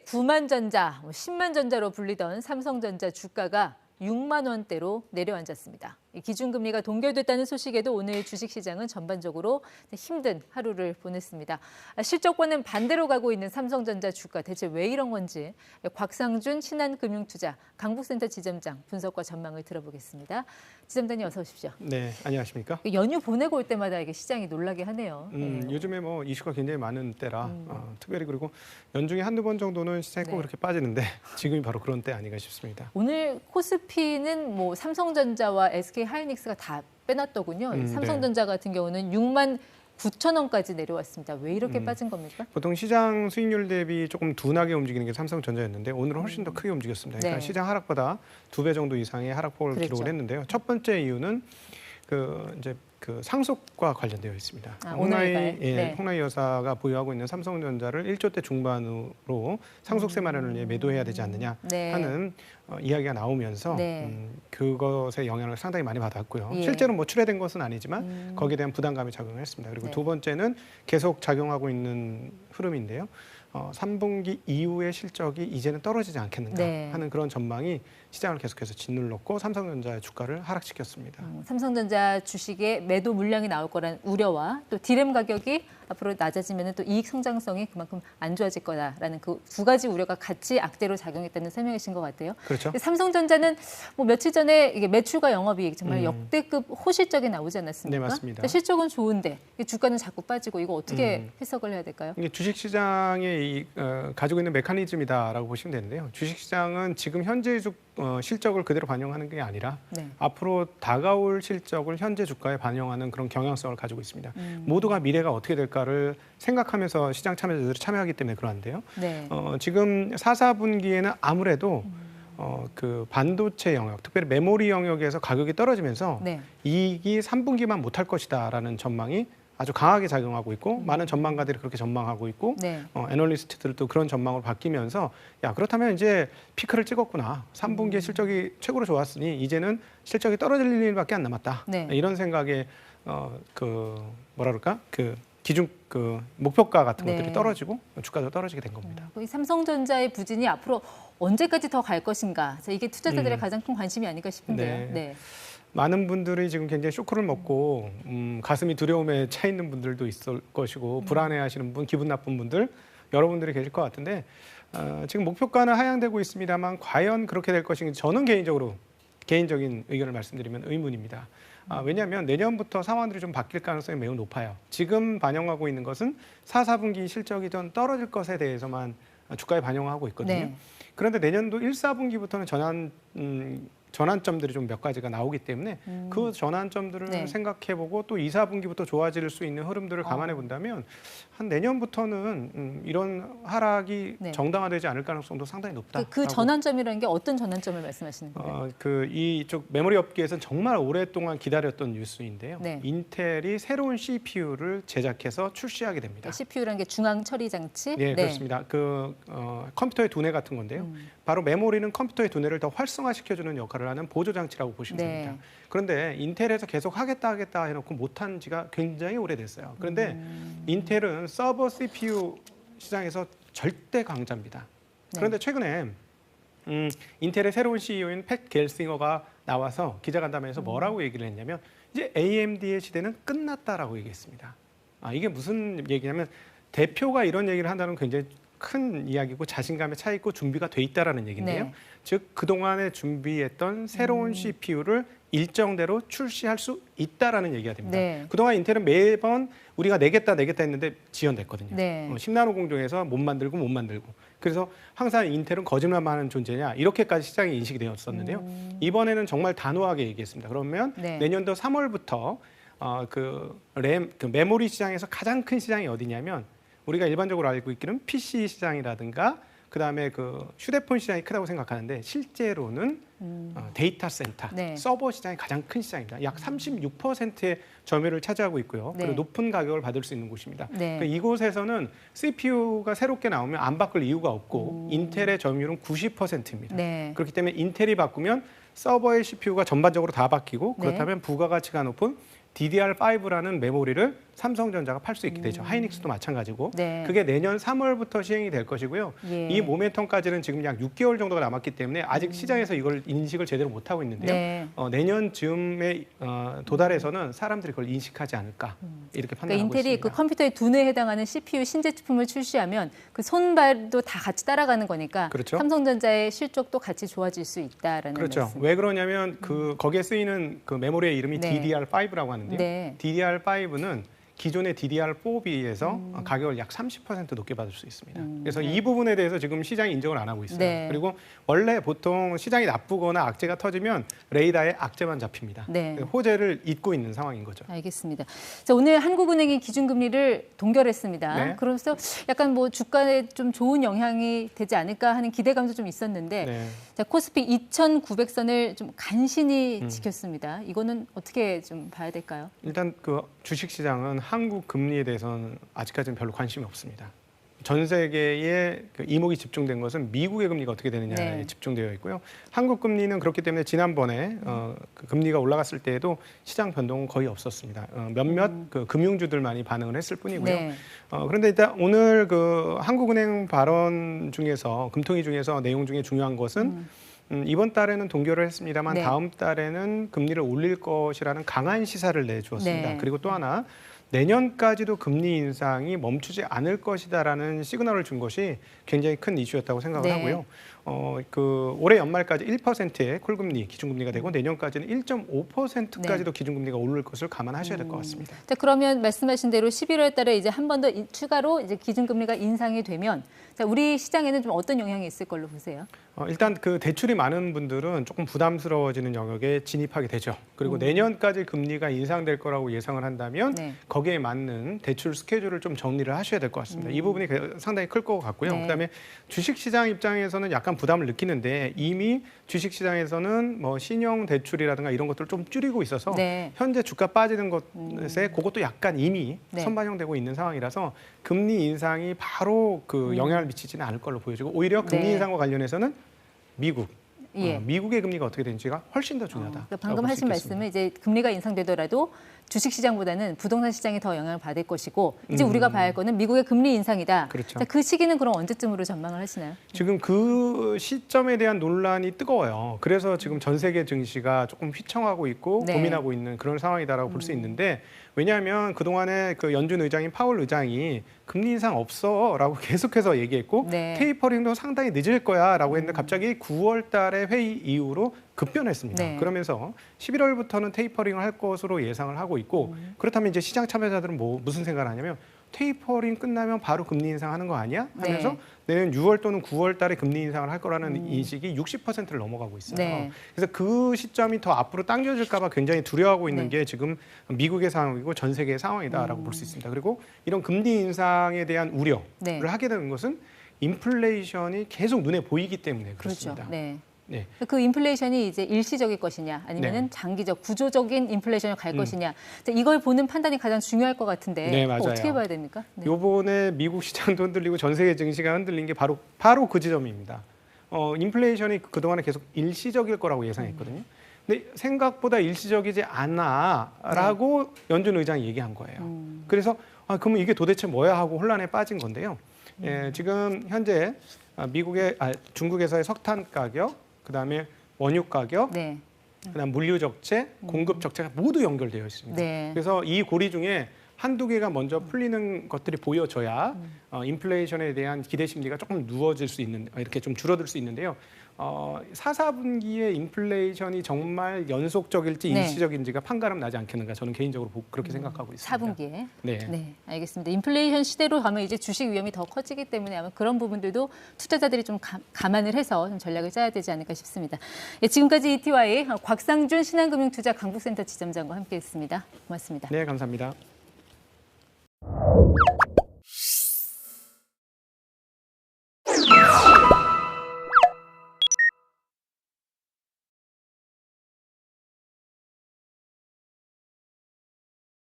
9만전자, 10만전자로 불리던 삼성전자 주가가 6만 원대로 내려앉았습니다. 기준금리가 동결됐다는 소식에도 오늘 주식시장은 전반적으로 힘든 하루를 보냈습니다. 실적과는 반대로 가고 있는 삼성전자 주가 대체 왜 이런 건지 곽상준 신한금융투자 강북센터 지점장 분석과 전망을 들어보겠습니다. 지점장님 어서 오십시오. 네, 안녕하십니까? 연휴 보내고 올 때마다 이게 시장이 놀라게 하네요. 요즘에 뭐 이슈가 굉장히 많은 때라 특별히 그리고 연중에 한두 번 정도는 시장이 꼭 그렇게 빠지는데 지금이 바로 그런 때 아닌가 싶습니다. 오늘 코스피는 뭐 삼성전자와 SK 하이닉스가 다 빼놨더군요. 삼성전자 같은 경우는 6만 9천 원까지 내려왔습니다. 왜 이렇게 빠진 겁니까? 보통 시장 수익률 대비 조금 둔하게 움직이는 게 삼성전자였는데 오늘은 훨씬 더 크게 움직였습니다. 그러니까 시장 하락보다 2배 정도 이상의 하락폭을 기록을 했는데요. 첫 번째 이유는 그 상속과 관련되어 있습니다. 홍라희 여사가 보유하고 있는 삼성전자를 1조 대 중반으로 상속세 마련을 위해 매도해야 되지 않느냐 하는 이야기가 나오면서 그것의 영향을 상당히 많이 받았고요. 실제로 뭐 출회된 것은 아니지만 거기에 대한 부담감이 작용을 했습니다. 그리고 두 번째는 계속 작용하고 있는 흐름인데요. 3분기 이후의 실적이 이제는 떨어지지 않겠는가 하는 그런 전망이 시장을 계속해서 짓눌렀고 삼성전자의 주가를 하락시켰습니다. 삼성전자 주식에 매도 물량이 나올 거란 우려와 또 디램 가격이 앞으로 낮아지면 또 이익 성장성이 그만큼 안 좋아질 거다라는 그 두 가지 우려가 같이 악재로 작용했다는 설명이신 것 같아요. 그렇죠. 삼성전자는 뭐 며칠 전에 이게 매출과 영업이익 정말 역대급 호실적이 나오지 않았습니까? 네, 맞습니다. 실적은 좋은데 주가는 자꾸 빠지고 이거 어떻게 해석을 해야 될까요? 이게 주식시장의 가지고 있는 메커니즘이다라고 보시면 되는데요. 주식시장은 지금 현재 실적을 그대로 반영하는 게 아니라 앞으로 다가올 실적을 현재 주가에 반영하는 그런 경향성을 가지고 있습니다. 모두가 미래가 어떻게 될까를 생각하면서 시장 참여자들이 참여하기 때문에 그러한데요. 지금 4, 4분기에는 아무래도 그 반도체 영역, 특별히 메모리 영역에서 가격이 떨어지면서 이익이 3분기만 못할 것이다라는 전망이 아주 강하게 작용하고 있고 많은 전망가들이 그렇게 전망하고 있고 애널리스트들도 그런 전망으로 바뀌면서 야 그렇다면 이제 피크를 찍었구나. 3분기에 실적이 최고로 좋았으니 이제는 실적이 떨어질 일밖에 안 남았다. 이런 생각에 그 뭐라 그럴까? 그 기준 그 목표가 같은 것들이 떨어지고 주가도 떨어지게 된 겁니다. 이 삼성전자의 부진이 앞으로 언제까지 더 갈 것인가? 이게 투자자들의 가장 큰 관심이 아닐까 싶은데요. 많은 분들이 지금 굉장히 쇼크를 먹고 가슴이 두려움에 차 있는 분들도 있을 것이고 불안해하시는 분, 기분 나쁜 분들 여러분들이 계실 것 같은데 지금 목표가는 하향되고 있습니다만 과연 그렇게 될 것인지 저는 개인적인 의견을 말씀드리면 의문입니다. 왜냐하면 내년부터 상황들이 좀 바뀔 가능성이 매우 높아요. 지금 반영하고 있는 것은 4, 4분기 실적이 좀 떨어질 것에 대해서만 주가에 반영하고 있거든요. 그런데 내년도 1, 4분기부터는 전환점들이 좀 몇 가지가 나오기 때문에 그 전환점들을 생각해보고 또 2, 4분기부터 좋아질 수 있는 흐름들을 감안해 본다면 한 내년부터는 이런 하락이 정당화되지 않을 가능성도 상당히 높다. 그 전환점이라는 게 어떤 전환점을 말씀하시는 거예요? 이쪽 메모리 업계에서는 정말 오랫동안 기다렸던 뉴스인데요. 인텔이 새로운 CPU를 제작해서 출시하게 됩니다. CPU라는 게 중앙 처리 장치? 네, 그렇습니다. 컴퓨터의 두뇌 같은 건데요. 바로 메모리는 컴퓨터의 두뇌를 더 활성화시켜주는 역할을 하는 보조 장치라고 보시면 됩니다. 그런데 인텔에서 계속 하겠다 해놓고 못한 지가 굉장히 오래됐어요. 그런데 인텔은 서버 CPU 시장에서 절대 강자입니다. 그런데 최근에 인텔의 새로운 CEO인 팻 겔싱어가 나와서 기자간담회에서 뭐라고 얘기를 했냐면 이제 AMD의 시대는 끝났다라고 얘기했습니다. 이게 무슨 얘기냐면 대표가 이런 얘기를 한다는 건 굉장히 큰 이야기고 자신감에 차 있고 준비가 돼 있다라는 얘기인데요. 즉 그동안에 준비했던 새로운 CPU를 일정대로 출시할 수 있다라는 얘기가 됩니다. 그동안 인텔은 매번 우리가 내겠다 했는데 지연됐거든요. 10나노 공정에서 못 만들고 그래서 항상 인텔은 거짓말만 하는 존재냐 이렇게까지 시장이 인식이 되었었는데요. 이번에는 정말 단호하게 얘기했습니다. 그러면 내년도 3월부터 그 메모리 시장에서 가장 큰 시장이 어디냐면 우리가 일반적으로 알고 있기는 PC 시장이라든가 그다음에 그 휴대폰 시장이 크다고 생각하는데 실제로는 데이터 센터, 서버 시장이 가장 큰 시장입니다. 약 36%의 점유율을 차지하고 있고요. 그리고 높은 가격을 받을 수 있는 곳입니다. 그러니까 이곳에서는 CPU가 새롭게 나오면 안 바꿀 이유가 없고 인텔의 점유율은 90%입니다. 그렇기 때문에 인텔이 바꾸면 서버의 CPU가 전반적으로 다 바뀌고 그렇다면 부가가치가 높은 DDR5라는 메모리를 삼성전자가 팔 수 있게 되죠. 하이닉스도 마찬가지고. 네. 그게 내년 3월부터 시행이 될 것이고요. 예. 이 모멘텀까지는 지금 약 6개월 정도가 남았기 때문에 아직 시장에서 이걸 인식을 제대로 못하고 있는데요. 네. 내년 즈음에 도달해서는 사람들이 그걸 인식하지 않을까 이렇게 판단하고 그러니까 인텔이 있습니다. 그 컴퓨터의 두뇌에 해당하는 CPU 신제품을 출시하면 그 손발도 다 같이 따라가는 거니까 그렇죠. 삼성전자의 실적도 같이 좋아질 수 있다라는 그렇죠. 말씀. 왜 그러냐면 거기에 쓰이는 그 메모리의 이름이 네. DDR5라고 하는데요. 네. DDR5는 기존의 DDR4 비해서 가격을 약 30% 높게 받을 수 있습니다. 그래서 이 부분에 대해서 지금 시장이 인정을 안 하고 있어요. 네. 그리고 원래 보통 시장이 나쁘거나 악재가 터지면 레이더에 악재만 잡힙니다. 네. 호재를 잇고 있는 상황인 거죠. 알겠습니다. 자, 오늘 한국은행이 기준금리를 동결했습니다. 네. 그래서 약간 뭐 주가에 좀 좋은 영향이 되지 않을까 하는 기대감도 좀 있었는데 네. 자, 코스피 2,900선을 좀 간신히 지켰습니다. 이거는 어떻게 좀 봐야 될까요? 일단 그 주식시장은 한국 금리에 대해서는 아직까지는 별로 관심이 없습니다. 전 세계에 그 이목이 집중된 것은 미국의 금리가 어떻게 되느냐에 네. 집중되어 있고요. 한국 금리는 그렇기 때문에 지난번에 그 금리가 올라갔을 때에도 시장 변동은 거의 없었습니다. 몇몇 그 금융주들만이 반응을 했을 뿐이고요. 네. 그런데 일단 오늘 그 한국은행 발언 중에서 금통위 중에서 내용 중에 중요한 것은 이번 달에는 동결을 했습니다만 네. 다음 달에는 금리를 올릴 것이라는 강한 시사를 내주었습니다. 네. 그리고 또 하나 내년까지도 금리 인상이 멈추지 않을 것이다라는 시그널을 준 것이 굉장히 큰 이슈였다고 생각을 네. 하고요. 그 올해 연말까지 1%의 콜금리 기준금리가 되고 내년까지는 1.5%까지도 기준금리가 오를 것을 감안하셔야 될 것 같습니다. 자, 그러면 말씀하신 대로 11월 달에 이제 한 번 더 추가로 이제 기준금리가 인상이 되면 자, 우리 시장에는 좀 어떤 영향이 있을 걸로 보세요? 일단 그 대출이 많은 분들은 조금 부담스러워지는 영역에 진입하게 되죠. 그리고 내년까지 금리가 인상될 거라고 예상을 한다면 네. 거기에 맞는 대출 스케줄을 좀 정리를 하셔야 될 것 같습니다. 이 부분이 상당히 클 것 같고요. 네. 그다음에 주식시장 입장에서는 약간 부담을 느끼는데 이미 주식시장에서는 뭐 신용 대출이라든가 이런 것들을 좀 줄이고 있어서 네. 현재 주가 빠지는 것에 그것도 약간 이미 네. 선반영되고 있는 상황이라서 금리 인상이 바로 그 영향을 미치지는 않을 걸로 보여지고 오히려 금리 네. 인상과 관련해서는 미국, 예. 미국의 금리가 어떻게 되는지가 훨씬 더 중요하다. 그러니까 방금 하신 말씀은 이제 금리가 인상되더라도 주식시장보다는 부동산 시장이 더 영향을 받을 것이고 이제 우리가 봐야 할 거는 미국의 금리 인상이다. 그렇죠. 자, 그 시기는 그럼 언제쯤으로 전망을 하시나요? 지금 그 시점에 대한 논란이 뜨거워요. 그래서 지금 전 세계 증시가 조금 휘청하고 있고 네. 고민하고 있는 그런 상황이다라고 볼 수 있는데 왜냐하면 그동안에 그 연준 의장인 파월 의장이 금리 인상 없어라고 계속해서 얘기했고 네. 테이퍼링도 상당히 늦을 거야라고 했는데 갑자기 9월 달에 회의 이후로 급변했습니다. 네. 그러면서 11월부터는 테이퍼링을 할 것으로 예상을 하고 있고 그렇다면 이제 시장 참여자들은 무슨 생각을 하냐면 테이퍼링 끝나면 바로 금리 인상하는 거 아니야? 하면서 네. 내년 6월 또는 9월 달에 금리 인상을 할 거라는 인식이 60%를 넘어가고 있어요. 네. 그래서 그 시점이 더 앞으로 당겨질까 봐 굉장히 두려워하고 있는 네. 게 지금 미국의 상황이고 전 세계의 상황이다라고 볼 수 있습니다. 그리고 이런 금리 인상에 대한 우려를 네. 하게 되는 것은 인플레이션이 계속 눈에 보이기 때문에 그렇죠. 그렇습니다. 네. 네. 그 인플레이션이 이제 일시적일 것이냐 아니면은 네. 장기적 구조적인 인플레이션을 갈 것이냐 자, 이걸 보는 판단이 가장 중요할 것 같은데 네, 그거 맞아요. 어떻게 봐야 됩니까? 네. 요번에 미국 시장도 흔들리고 전 세계 증시가 흔들린 게 바로 그 지점입니다. 인플레이션이 그동안에 계속 일시적일 거라고 예상했거든요. 근데 생각보다 일시적이지 않아라고 연준 의장이 얘기한 거예요. 그래서 그러면 이게 도대체 뭐야 하고 혼란에 빠진 건데요. 예, 지금 현재 중국에서의 석탄 가격, 그다음에 원유 가격, 네. 그다음 물류 적체, 공급 적체가 모두 연결되어 있습니다. 네. 그래서 이 고리 중에 한두 개가 먼저 풀리는 것들이 보여져야 인플레이션에 대한 기대 심리가 조금 누워질 수 있는 이렇게 좀 줄어들 수 있는데요. 4, 4분기에 인플레이션이 정말 연속적일지 네. 일시적인지가 판가름 나지 않겠는가 저는 개인적으로 그렇게 생각하고 있습니다. 4분기에. 네. 네, 알겠습니다. 인플레이션 시대로 가면 이제 주식 위험이 더 커지기 때문에 아마 그런 부분들도 투자자들이 좀 감안을 해서 좀 전략을 짜야 되지 않을까 싶습니다. 예, 지금까지 ETY 곽상준 신한금융투자 강북센터 지점장과 함께했습니다. 고맙습니다. 네, 감사합니다.